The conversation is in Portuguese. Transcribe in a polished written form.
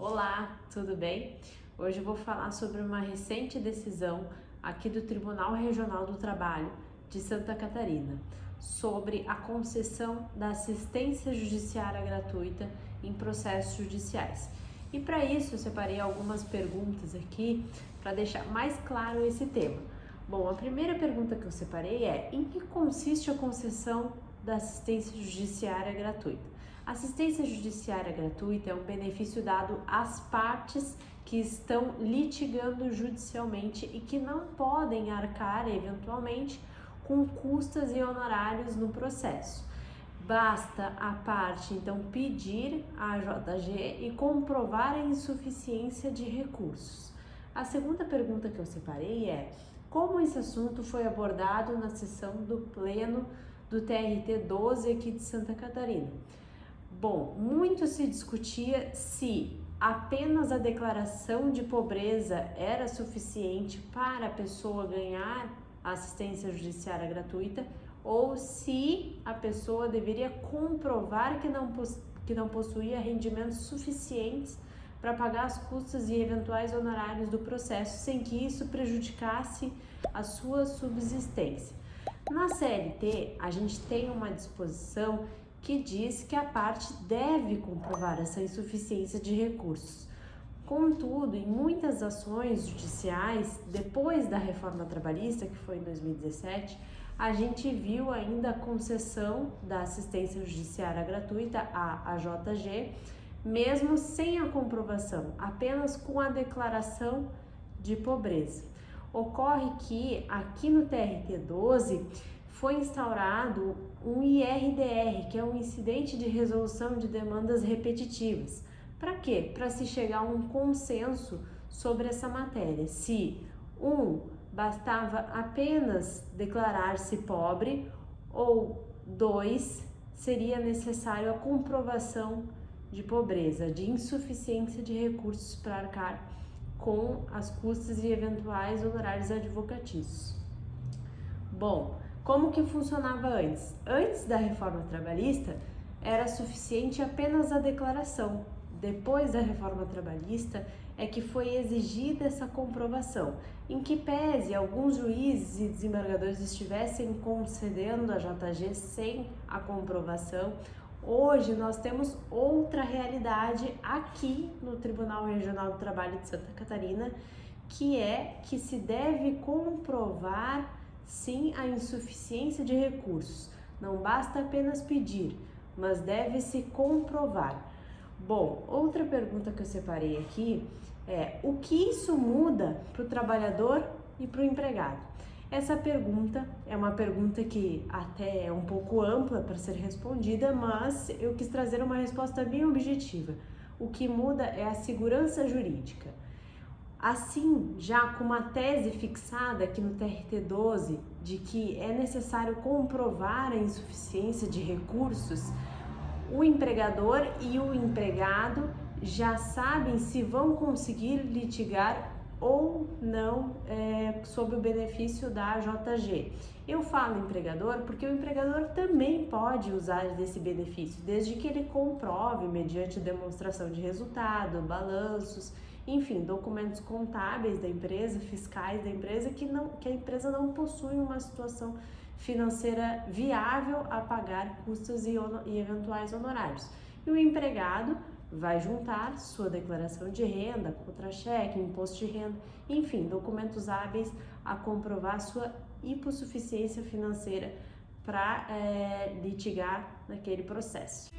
Olá, tudo bem? Hoje eu vou falar sobre uma recente decisão aqui do Tribunal Regional do Trabalho de Santa Catarina sobre a concessão da assistência judiciária gratuita em processos judiciais. E para isso eu separei algumas perguntas aqui para deixar mais claro esse tema. Bom, a primeira pergunta que eu separei é: em que consiste a concessão da assistência judiciária gratuita? Assistência judiciária gratuita é um benefício dado às partes que estão litigando judicialmente e que não podem arcar, eventualmente, com custas e honorários no processo. Basta a parte, então, pedir à JG e comprovar a insuficiência de recursos. A segunda pergunta que eu separei é: como esse assunto foi abordado na sessão do Pleno do TRT 12 aqui de Santa Catarina? Bom, muito se discutia se apenas a declaração de pobreza era suficiente para a pessoa ganhar a assistência judiciária gratuita ou se a pessoa deveria comprovar que não possuía rendimentos suficientes para pagar as custas e eventuais honorários do processo sem que isso prejudicasse a sua subsistência. Na CLT, a gente tem uma disposição que diz que a parte deve comprovar essa insuficiência de recursos. Contudo, em muitas ações judiciais, depois da reforma trabalhista, que foi em 2017, a gente viu ainda a concessão da assistência judiciária gratuita, a AJG, mesmo sem a comprovação, apenas com a declaração de pobreza. Ocorre que aqui no TRT 12 foi instaurado um IRDR, que é um incidente de resolução de demandas repetitivas. Para quê? Para se chegar a um consenso sobre essa matéria. Se bastava apenas declarar-se pobre, ou 2, seria necessário a comprovação de pobreza, de insuficiência de recursos para arcar com as custas e eventuais honorários advocatícios. Bom, como que funcionava antes? Antes da reforma trabalhista, era suficiente apenas a declaração. Depois da reforma trabalhista, é que foi exigida essa comprovação, em que pese alguns juízes e desembargadores estivessem concedendo a JG sem a comprovação. Hoje nós temos outra realidade aqui no Tribunal Regional do Trabalho de Santa Catarina, que é que se deve comprovar sim a insuficiência de recursos. Não basta apenas pedir, mas deve-se comprovar. Bom, outra pergunta que eu separei aqui é: o que isso muda para o trabalhador e para o empregado? Essa pergunta é uma pergunta que até é um pouco ampla para ser respondida, mas eu quis trazer uma resposta bem objetiva. O que muda é a segurança jurídica. Assim, já com uma tese fixada aqui no TRT 12 de que é necessário comprovar a insuficiência de recursos, o empregador e o empregado já sabem se vão conseguir litigar ou não sob o benefício da JG. Eu falo empregador porque o empregador também pode usar desse benefício, desde que ele comprove mediante demonstração de resultado, balanços, enfim, documentos contábeis da empresa, fiscais da empresa, que a empresa não possui uma situação financeira viável a pagar custos e eventuais honorários. E o empregado vai juntar sua declaração de renda, contra-cheque, imposto de renda, enfim, documentos hábeis a comprovar sua hipossuficiência financeira para litigar naquele processo.